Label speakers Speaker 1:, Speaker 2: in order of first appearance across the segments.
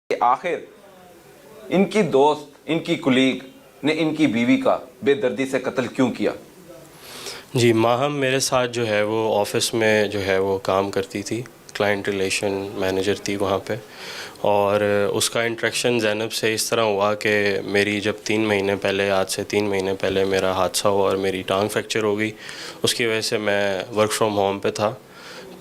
Speaker 1: آخر ان کی دوست ان کی کلیگ نے ان کی بیوی کا بے دردی سے قتل کیوں کیا؟
Speaker 2: جی ماہم میرے ساتھ جو ہے وہ آفس میں جو ہے وہ کام کرتی تھی، کلائنٹ ریلیشن مینیجر تھی وہاں پہ، اور اس کا انٹریکشن زینب سے اس طرح ہوا کہ میری جب 3 مہینے پہلے، آج سے 3 مہینے پہلے میرا حادثہ ہوا اور میری ٹانگ فریکچر ہو گئی، اس کی وجہ سے میں ورک فرام ہوم پہ تھا.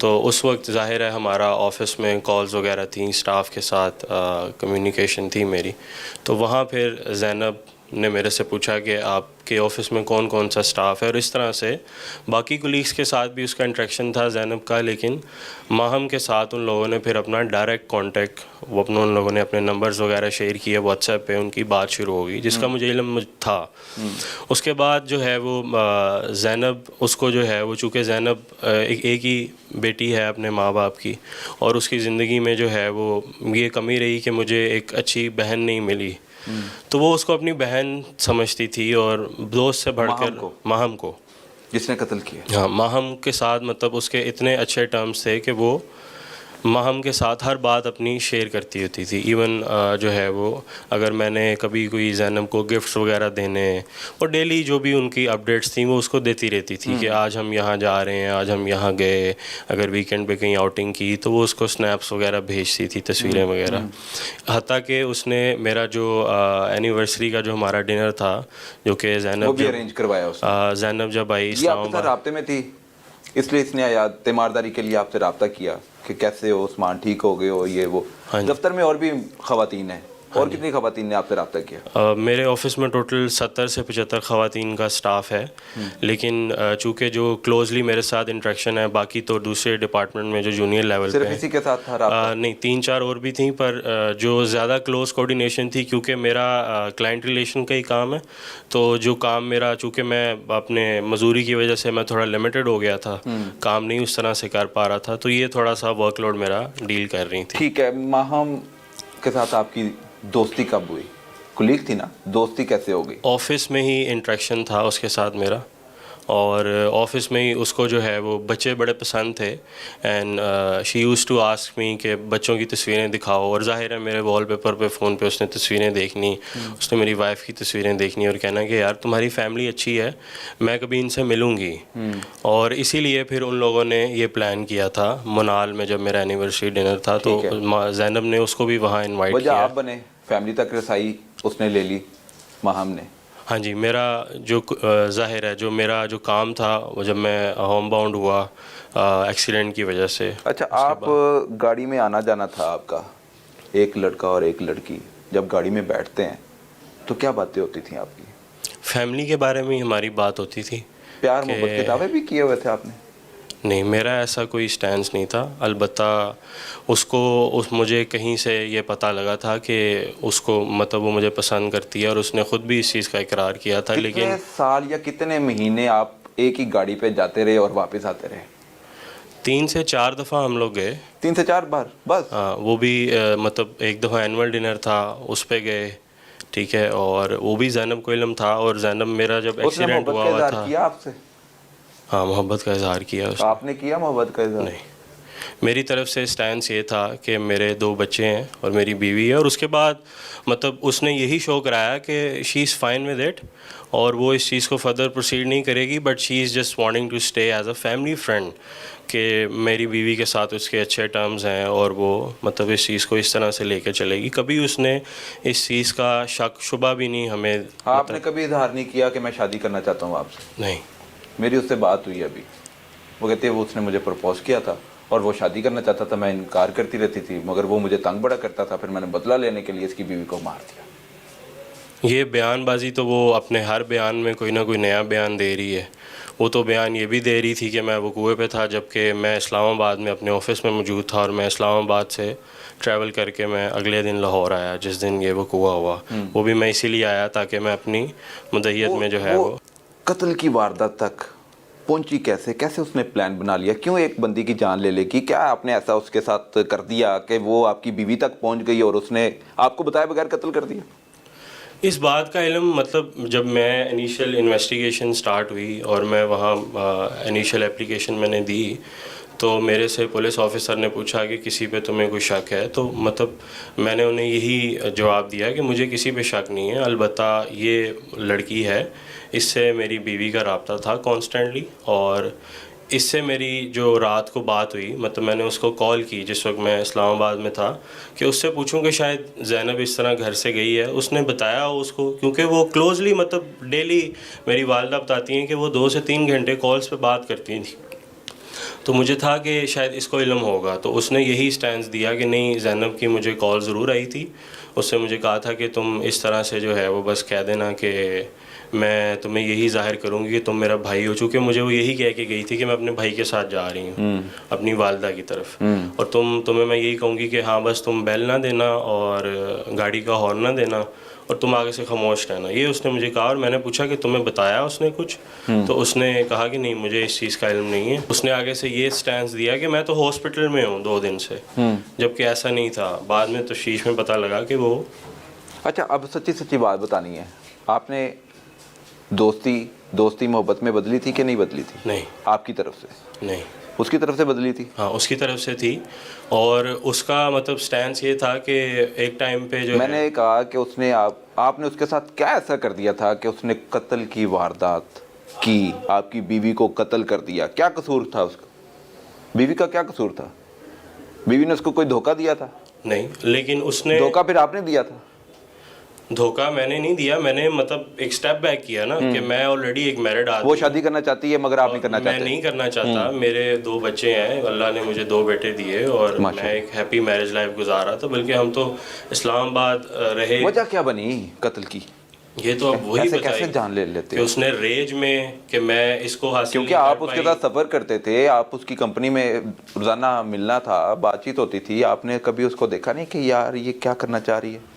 Speaker 2: تو اس وقت ظاہر ہے ہمارا آفس میں کالز وغیرہ تھیں، اسٹاف کے ساتھ کمیونیکیشن تھی میری. تو وہاں پھر زینب نے میرے سے پوچھا کہ آپ کے آفس میں کون کون سا اسٹاف ہے، اور اس طرح سے باقی کولیگس کے ساتھ بھی اس کا انٹریکشن تھا زینب کا، لیکن ماہم کے ساتھ ان لوگوں نے پھر اپنا ڈائریکٹ کانٹیکٹ، وہ ان لوگوں نے اپنے نمبرز وغیرہ شیئر کیے واٹس ایپ پہ، ان کی بات شروع ہو گئی جس کا مجھے علم تھا. اس کے بعد جو ہے وہ زینب، اس کو جو ہے وہ چونکہ زینب ایک ہی بیٹی ہے اپنے ماں باپ کی، اور اس کی زندگی میں جو ہے وہ یہ کمی رہی کہ مجھے ایک اچھی بہن نہیں ملی، تو وہ اس کو اپنی بہن سمجھتی تھی، اور دوست سے بڑھ کر ماہم کو
Speaker 1: جس نے قتل کیا.
Speaker 2: ہاں، ماہم کے ساتھ مطلب اس کے اتنے اچھے ٹرمز تھے کہ وہ ماہم کے ساتھ ہر بات اپنی شیئر کرتی ہوتی تھی. ایون جو ہے وہ اگر میں نے کبھی کوئی زینب کو گفٹس وغیرہ دینے، اور ڈیلی جو بھی ان کی اپڈیٹس تھیں وہ اس کو دیتی رہتی تھی کہ آج ہم یہاں جا رہے ہیں، آج ہم یہاں گئے. اگر ویکینڈ پہ کہیں آؤٹنگ کی تو وہ اس کو سنیپس وغیرہ بھیجتی تھی، تصویریں وغیرہ. حتیٰ کہ اس نے میرا جو اینیورسری کا جو ہمارا ڈنر تھا، جو کہ زینب
Speaker 1: ارینج کروایا اس نے.
Speaker 2: زینب جب آئی
Speaker 1: یہ
Speaker 2: اسلام
Speaker 1: آپ کے ساتھ
Speaker 2: آباد،
Speaker 1: رابطے میں تھی، اس لیے اس نے تیمارداری کے لیے آپ سے رابطہ کیا کہ کیسے ہو عثمان، ٹھیک ہو گئے ہو، یہ وہ. دفتر میں اور بھی خواتین ہیں، اور کتنی خواتین نے آپ سے رابطہ کیا؟
Speaker 2: میرے آفس میں ٹوٹل 70 سے 75 خواتین کا سٹاف ہے، لیکن چونکہ جو کلوزلی میرے ساتھ انٹریکشن ہے، باقی تو دوسرے ڈپارٹمنٹ میں جو جونیئر لیول پہ
Speaker 1: صرف اسی کے ساتھ تھا رابطہ؟
Speaker 2: نہیں، 3-4 اور بھی تھیں، پر جو زیادہ کلوز کوآرڈینیشن تھی کیونکہ میرا کلائنٹ ریلیشن کا ہی کام ہے، تو جو کام میرا، چونکہ میں اپنے مزدوری کی وجہ سے میں تھوڑا لمیٹڈ ہو گیا تھا، کام نہیں اس طرح سے کر پا رہا تھا، تو یہ تھوڑا سا ورک لوڈ میرا ڈیل کر رہی تھی.
Speaker 1: ٹھیک ہے. ماہم کے ساتھ آپ کی دوستی کب ہوئی؟ کلیگ تھی نا، دوستی کیسے ہو گئی؟
Speaker 2: آفس میں ہی انٹریکشن تھا اس کے ساتھ میرا، اور آفس میں ہی اس کو جو ہے وہ بچے بڑے پسند تھے، and she used to ask me کہ بچوں کی تصویریں دکھاؤ. اور ظاہر ہے میرے وال پیپر پہ، فون پہ اس نے تصویریں دیکھنی، اس نے میری وائف کی تصویریں دیکھنی اور کہنا کہ یار تمہاری فیملی اچھی ہے، میں کبھی ان سے ملوں گی. اور اسی لیے پھر ان لوگوں نے یہ پلان کیا تھا منال میں، جب میرا اینیورسری ڈنر تھا تو زینب نے اس کو بھی وہاں انوائٹ
Speaker 1: وجہ
Speaker 2: کیا.
Speaker 1: آپ بنے، فیملی تک رسائی اس نے لے لی ماہم نے.
Speaker 2: ہاں جی، میرا جو ظاہر ہے جو میرا جو کام تھا وہ جب میں ہوم باؤنڈ ہوا ایکسیڈنٹ کی وجہ سے.
Speaker 1: اچھا، آپ گاڑی میں آنا جانا تھا آپ کا، ایک لڑکا اور ایک لڑکی جب گاڑی میں بیٹھتے ہیں تو کیا باتیں ہوتی تھیں آپ کی؟
Speaker 2: فیملی کے بارے میں ہی ہماری بات ہوتی تھی.
Speaker 1: پیار محبت کے دعوے بھی کیے ہوئے تھے آپ نے؟
Speaker 2: نہیں، میرا ایسا کوئی سٹینس نہیں تھا. البتہ اس کو مجھے کہیں سے یہ پتہ لگا تھا کہ اس کو مطلب وہ مجھے پسند کرتی ہے، اور اس نے خود بھی اس چیز کا اقرار کیا تھا. لیکن
Speaker 1: کتنے سال یا کتنے مہینے آپ ایک ہی گاڑی پہ جاتے رہے اور واپس آتے رہے؟
Speaker 2: 3 سے 4 دفعہ ہم لوگ گئے.
Speaker 1: 3 سے 4 بار بس؟
Speaker 2: ہاں، وہ بھی مطلب ایک دفعہ اینول ڈنر تھا اس پہ گئے، ٹھیک ہے، اور وہ بھی زینب کو علم تھا. اور زینب میرا جب ایکسیڈنٹ ہوا ہوا تھا،
Speaker 1: کیا آپ سے؟
Speaker 2: ہاں، محبت کا اظہار کیا اس نے.
Speaker 1: آپ نے کیا محبت کا اظہار؟
Speaker 2: نہیں، میری طرف سے سٹینس یہ تھا کہ میرے 2 بچے ہیں اور میری بیوی ہے، اور اس کے بعد مطلب اس نے یہی شو کرایا کہ شی از فائن ود اٹ، اور وہ اس چیز کو فردر پروسیڈ نہیں کرے گی، but she is just wanting to stay as a family friend, کہ میری بیوی کے ساتھ اس کے اچھے ٹرمز ہیں، اور وہ مطلب اس چیز کو اس طرح سے لے کے چلے گی. کبھی اس نے اس چیز کا شک شبہ بھی نہیں ہمیں.
Speaker 1: آپ نے کبھی اظہار نہیں کیا کہ میں شادی کرنا چاہتا ہوں آپ سے؟
Speaker 2: نہیں.
Speaker 1: میری اس سے بات ہوئی ابھی، وہ کہتے ہیں وہ اس نے مجھے پرپوز کیا تھا اور وہ شادی کرنا چاہتا تھا، میں انکار کرتی رہتی تھی، مگر وہ مجھے تنگ بڑا کرتا تھا، پھر میں نے بدلہ لینے کے لیے اس کی بیوی کو مار دیا.
Speaker 2: یہ بیان بازی تو وہ اپنے ہر بیان میں کوئی نہ کوئی نیا بیان دے رہی ہے. وہ تو بیان یہ بھی دے رہی تھی کہ میں وقوع پہ تھا، جبکہ میں اسلام آباد میں اپنے آفس میں موجود تھا، اور میں اسلام آباد سے ٹریول کر کے میں اگلے دن لاہور آیا جس دن یہ وقوع ہوا. وہ بھی میں اسی لیے آیا تاکہ میں اپنی مدعیت میں جو ہے وہ
Speaker 1: قتل کی واردات تک پہنچی کیسے اس نے پلان بنا لیا؟ کیوں ایک بندی کی جان لے گی؟ کیا آپ نے ایسا اس کے ساتھ کر دیا کہ وہ آپ کی بیوی تک پہنچ گئی اور اس نے آپ کو بتائے بغیر قتل کر دیا؟
Speaker 2: اس بات کا علم مطلب جب میں انیشیل انویسٹیگیشن سٹارٹ ہوئی اور میں وہاں انیشیل اپلیکیشن میں نے دی، تو میرے سے پولیس آفیسر نے پوچھا کہ کسی پہ تمہیں کوئی شک ہے، تو مطلب میں نے انہیں یہی جواب دیا کہ مجھے کسی پہ شک نہیں ہے، البتہ یہ لڑکی ہے، اس سے میری بیوی کا رابطہ تھا کانسٹنٹلی، اور اس سے میری جو رات کو بات ہوئی، مطلب میں نے اس کو کال کی جس وقت میں اسلام آباد میں تھا کہ اس سے پوچھوں کہ شاید زینب اس طرح گھر سے گئی ہے. اس نے بتایا اس کو، کیونکہ وہ کلوزلی مطلب ڈیلی میری والدہ بتاتی ہیں کہ وہ 2 سے 3 گھنٹے کالز پہ بات کرتی تھیں، تو مجھے تھا کہ شاید اس کو علم ہوگا. تو اس نے یہی سٹینس دیا کہ نہیں، زینب کی مجھے کال ضرور آئی تھی، اس نے مجھے کہا تھا کہ تم اس طرح سے جو ہے وہ بس کہہ دینا کہ میں تمہیں یہی ظاہر کروں گی کہ تم میرا بھائی ہو، چونکہ مجھے وہ یہی کہہ کے گئی تھی کہ میں اپنے بھائی کے ساتھ جا رہی ہوں اپنی والدہ کی طرف، اور تمہیں میں یہی کہوں گی کہ ہاں بس تم بیل نہ دینا اور گاڑی کا ہارن نہ دینا، اور تم آگے سے خاموش رہنا. یہ اس نے مجھے کہا. اور میں نے پوچھا کہ تمہیں بتایا اس نے کچھ؟ تو اس نے کہا کہ نہیں، مجھے اس چیز کا علم نہیں ہے. اس نے آگے سے یہ سٹینس دیا کہ میں تو ہاسپٹل میں ہوں 2 دن سے، جبکہ ایسا نہیں تھا. بعد میں تفتیش میں پتہ لگا کہ وہ...
Speaker 1: اچھا، اب سچی بات بتانی ہے، آپ نے دوستی محبت میں بدلی تھی کہ نہیں بدلی تھی؟
Speaker 2: نہیں. آپ
Speaker 1: کی طرف سے
Speaker 2: نہیں،
Speaker 1: اس کی طرف سے بدلی تھی؟
Speaker 2: ہاں، اس کی طرف سے تھی. اور اس کا مطلب سٹینس یہ تھا کہ ایک ٹائم پہ جو
Speaker 1: میں نے کہا کہ اس نے آپ نے اس کے ساتھ کیا ایسا کر دیا تھا کہ اس نے قتل کی واردات کی، آپ کی بیوی کو قتل کر دیا؟ کیا قصور تھا اس کا؟ بیوی کا کیا قصور تھا؟ بیوی نے اس کو کوئی دھوکہ دیا تھا؟
Speaker 2: نہیں، لیکن اس نے...
Speaker 1: دھوکہ پھر آپ نے دیا تھا؟
Speaker 2: دھوکہ میں نے نہیں دیا، میں نے مطلب ایک سٹیپ بیک کیا نا، کہ میں آلریڈی ایک میرڈ آدمی،
Speaker 1: وہ شادی کرنا چاہتی ہے مگر آپ نہیں کرنا چاہتے؟
Speaker 2: میں نہیں کرنا چاہتا. میرے 2 بچے ہیں، اللہ نے مجھے 2 بیٹے دیے، اور میں ایک ہیپی میرج لائف گزار رہا تھا. بلکہ ہم تو اسلام آباد رہے.
Speaker 1: وجہ کیا بنی قتل کی؟
Speaker 2: یہ تو اب وہی
Speaker 1: کیسے جان لے لیتے
Speaker 2: کہ اس نے ریج میں کہ میں اس کو حاصل،
Speaker 1: کیونکہ آپ اس کے ساتھ سفر کرتے تھے، آپ اس کی کمپنی میں روزانہ ملنا تھا، بات چیت ہوتی تھی، آپ نے کبھی اس کو دیکھا نہیں کہ یار یہ کیا کرنا چاہ رہی ہے؟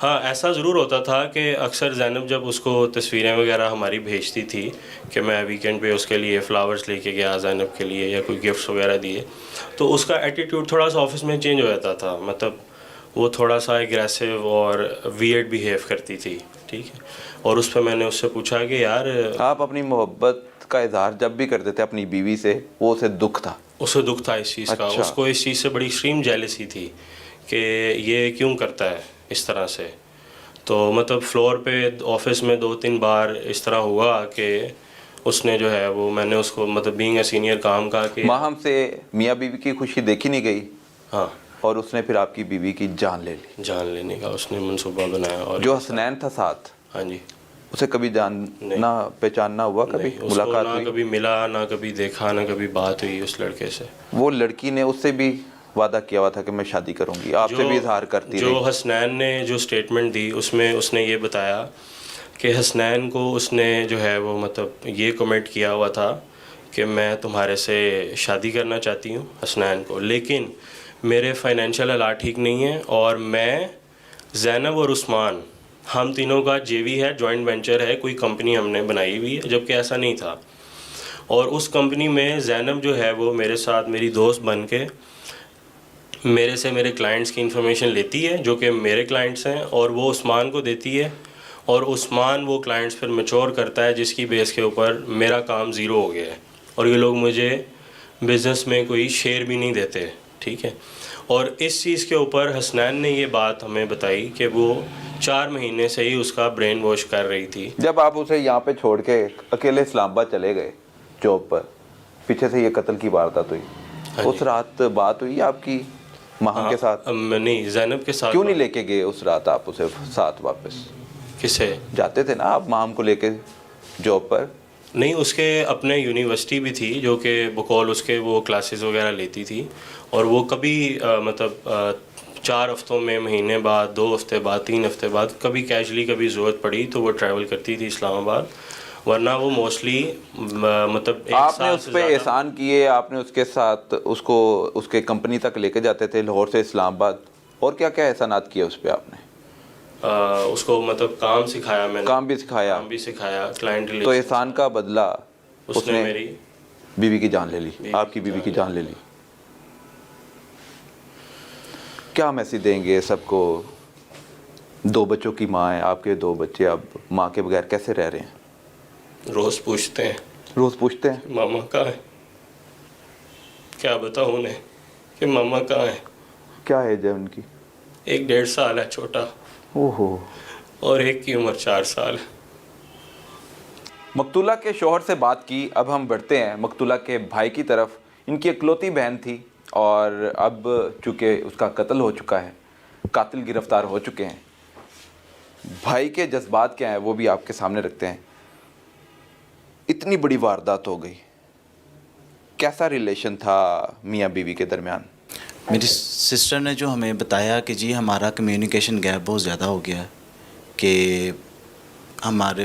Speaker 2: ہاں، ایسا ضرور ہوتا تھا کہ اکثر زینب جب اس کو تصویریں وغیرہ ہماری بھیجتی تھی کہ میں ویکینڈ پہ اس کے لیے فلاورز لے کے گیا زینب کے لیے، یا کوئی گفٹس وغیرہ دیے، تو اس کا ایٹیٹیوڈ تھوڑا سا آفس میں چینج ہو جاتا تھا. مطلب وہ تھوڑا سا ایگریسو اور ویئرڈ بیہیو کرتی تھی، ٹھیک ہے. اور اس پہ میں نے اس سے پوچھا کہ یار...
Speaker 1: آپ اپنی محبت کا اظہار جب بھی کرتے تھے اپنی بیوی سے، وہ اسے دکھ تھا؟
Speaker 2: اسے دکھ تھا اس چیز کا. اس کو اس چیز سے بڑی ایکسٹریم جیلسی تھی کہ یہ کیوں کرتا ہے اس طرح سے. تو مطلب فلور پہ آفس میں 2-3 بار اس طرح ہوا کہ اس نے جو ہے وہ... میں نے اس کو مطلب بینگ اے سینئر کام کہا کہ
Speaker 1: ماہم سے میاں بیوی کی خوشی دیکھی نہیں گئی.
Speaker 2: ہاں.
Speaker 1: اور اس نے پھر آپ کی بیوی کی جان لے لی.
Speaker 2: جان لینے کا اس نے منصوبہ بنایا. اور
Speaker 1: جو حسنین تھا ساتھ،
Speaker 2: ہاں جی،
Speaker 1: اسے کبھی جاننا پہچاننا ہوا؟ کبھی ملاقات ہوئی؟
Speaker 2: نہ کبھی ملا، نہ کبھی دیکھا، نہ کبھی بات ہوئی اس لڑکے سے.
Speaker 1: وہ لڑکی نے اس سے بھی وعدہ کیا ہوا تھا کہ میں شادی کروں گی، آپ سے بھی اظہار کرتی رہی.
Speaker 2: جو حسنین نے جو سٹیٹمنٹ دی اس میں اس نے یہ بتایا کہ حسنین کو اس نے جو ہے وہ مطلب یہ کمنٹ کیا ہوا تھا کہ میں تمہارے سے شادی کرنا چاہتی ہوں حسنین کو، لیکن میرے فائنینشیل حالات ٹھیک نہیں ہیں، اور میں زینب اور عثمان ہم تینوں کا JV ہے، جوائنٹ وینچر ہے، کوئی کمپنی ہم نے بنائی ہوئی ہے، جبکہ ایسا نہیں تھا. اور اس کمپنی میں زینب جو ہے وہ میرے ساتھ میری دوست بن کے میرے سے میرے کلائنٹس کی انفارمیشن لیتی ہے جو کہ میرے کلائنٹس ہیں، اور وہ عثمان کو دیتی ہے، اور عثمان وہ کلائنٹس پھر میچور کرتا ہے، جس کی بیس کے اوپر میرا کام زیرو ہو گیا ہے، اور یہ لوگ مجھے بزنس میں کوئی شیئر بھی نہیں دیتے، ٹھیک ہے. اور اس چیز کے اوپر حسنین نے یہ بات ہمیں بتائی کہ وہ 4 مہینے سے ہی اس کا برین واش کر رہی تھی.
Speaker 1: جب آپ اسے یہاں پہ چھوڑ کے اکیلے اسلام آباد چلے گئے جاب پر، پیچھے سے یہ قتل کی واردات ہوئی، اس رات بات ہوئی آپ کی ماہم کے ساتھ؟
Speaker 2: نہیں، زینب کے ساتھ.
Speaker 1: کیوں نہیں لے کے گئے اس رات آپ اسے ساتھ واپس؟
Speaker 2: کسے؟
Speaker 1: جاتے تھے نا آپ ماہم کو لے کے جاب پر؟
Speaker 2: نہیں، اس کے اپنے یونیورسٹی بھی تھی جو کہ بقول اس کے وہ کلاسز وغیرہ لیتی تھی، اور وہ کبھی مطلب 4 ہفتوں میں، مہینے بعد، 2 ہفتے بعد، 3 ہفتے بعد کبھی کیجولی کبھی ضرورت پڑی تو وہ ٹریول کرتی تھی اسلام آباد، ورنہ وہ موسٹلی مطلب
Speaker 1: آپ نے اس پہ احسان کیے، آپ نے اس کے ساتھ اس کو اس کے کمپنی تک لے کے جاتے تھے لاہور سے اسلام آباد، اور کیا کیا احسانات کیے اس پہ آپ نے؟
Speaker 2: اس کو مطلب کام سکھایا، میں نے
Speaker 1: کام بھی سکھایا،
Speaker 2: کلائنٹ
Speaker 1: تو احسان کا بدلہ
Speaker 2: اس نے میری
Speaker 1: بیوی کی جان لے لی، آپ کی بیوی کی جان لے لی. کیا میسج دیں گے سب کو؟ 2 بچوں کی ماں ہے، آپ کے 2 بچے اب ماں کے بغیر کیسے رہ رہے ہیں؟
Speaker 2: روز پوچھتے ہیں
Speaker 1: ماما
Speaker 2: کہاں ہے، کیا بتاؤں انہیں کہ ماما کہاں ہیں.
Speaker 1: کیا ایج ہے ان کی؟
Speaker 2: ایک 1.5 سال ہے چھوٹا،
Speaker 1: اوہو.
Speaker 2: اور ایک کی عمر 4 سال ہے.
Speaker 1: مقتولہ کے شوہر سے بات کی. اب ہم بڑھتے ہیں مقتولہ کے بھائی کی طرف. ان کی اکلوتی بہن تھی اور اب چونکہ اس کا قتل ہو چکا ہے، قاتل گرفتار ہو چکے ہیں. بھائی کے جذبات کیا ہیں وہ بھی آپ کے سامنے رکھتے ہیں. اتنی بڑی واردات ہو گئی، کیسا ریلیشن تھا میاں بیوی کے درمیان؟
Speaker 3: میری سسٹر نے جو ہمیں بتایا کہ جی ہمارا کمیونیکیشن گیپ بہت زیادہ ہو گیا ہے، کہ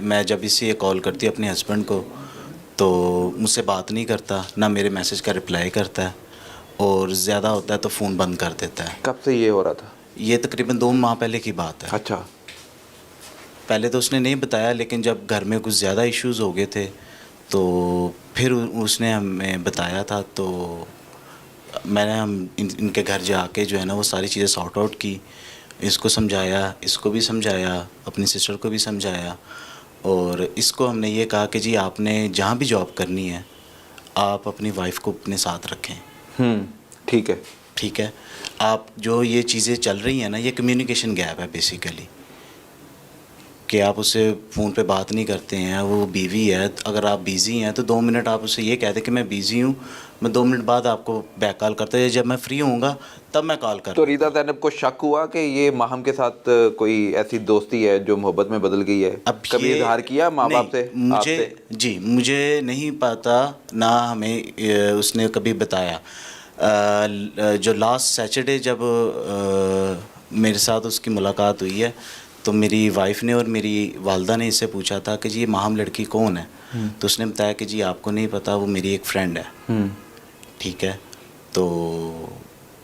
Speaker 3: میں جب اسی یہ کال کرتی اپنے ہسبینڈ کو تو مجھ سے بات نہیں کرتا، نہ میرے میسج کا رپلائی کرتا ہے، اور زیادہ ہوتا ہے تو فون بند کر دیتا ہے.
Speaker 1: کب سے یہ ہو رہا تھا؟
Speaker 3: یہ تقریباً 2 ماہ پہلے کی بات ہے.
Speaker 1: اچھا.
Speaker 3: پہلے تو اس نے نہیں بتایا، لیکن جب گھر میں کچھ زیادہ ایشوز ہو گئے تھے تو پھر اس نے ہمیں بتایا تھا. تو میں نے ان کے گھر جا کے جو ہے نا وہ ساری چیزیں سارٹ آؤٹ کی. اس کو سمجھایا، اس کو بھی سمجھایا، اپنی سسٹر کو بھی سمجھایا، اور اس کو ہم نے یہ کہا کہ جی آپ نے جہاں بھی جاب کرنی ہے آپ اپنی وائف کو اپنے ساتھ رکھیں.
Speaker 1: ٹھیک ہے.
Speaker 3: ٹھیک ہے. آپ جو یہ چیزیں چل رہی ہیں نا، یہ کمیونیکیشن گیپ ہے بیسیکلی، کہ آپ اسے فون پہ بات نہیں کرتے ہیں. وہ بیوی ہے، اگر آپ بیزی ہیں تو 2 منٹ آپ اسے یہ کہہ دیں کہ میں بیزی ہوں، میں 2 منٹ بعد آپ کو بیک کال کرتا ہے، جب میں فری ہوں گا تب میں کال کرتا
Speaker 1: تو
Speaker 3: ہوں.
Speaker 1: ریتا زینب کو شک ہوا کہ یہ ماہم کے ساتھ کوئی ایسی دوستی ہے جو محبت میں بدل گئی ہے؟
Speaker 3: اب
Speaker 1: کبھی اظہار کیا ماں باپ سے؟ آپ سے؟
Speaker 3: جی مجھے نہیں پتا، نہ ہمیں اس نے کبھی بتایا. جو لاسٹ سیچرڈے جب میرے ساتھ اس کی ملاقات ہوئی ہے تو میری وائف نے اور میری والدہ نے اس سے پوچھا تھا کہ جی یہ ماہم لڑکی کون ہے؟ تو اس نے بتایا کہ جی آپ کو نہیں پتا، وہ میری ایک فرینڈ ہے. ٹھیک ہے. تو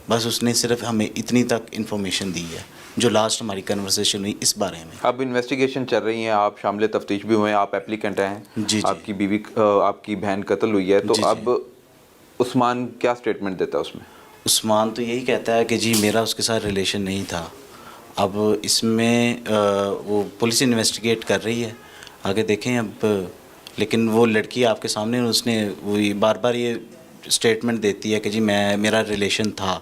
Speaker 3: بس اس نے صرف ہمیں اتنی تک انفارمیشن دی ہے جو لاسٹ ہماری کنورسیشن ہوئی اس بارے میں.
Speaker 1: اب انویسٹیگیشن چل رہی ہیں، آپ شامل تفتیش بھی ہوئے ہیں، آپ اپلیکنٹ ہیں.
Speaker 3: جی.
Speaker 1: آپ کی بیوی، آپ کی بہن قتل ہوئی ہے، تو اب عثمان کیا سٹیٹمنٹ دیتا ہے اس میں؟
Speaker 3: عثمان تو یہی کہتا ہے کہ جی میرا اس کے ساتھ ریلیشن نہیں تھا. اب اس میں وہ پولیس انویسٹیگیٹ کر رہی ہے، آگے دیکھیں اب. لیکن وہ لڑکی آپ کے سامنے اس نے بار بار یہ اسٹیٹمنٹ دیتی ہے کہ جی میرا ریلیشن تھا.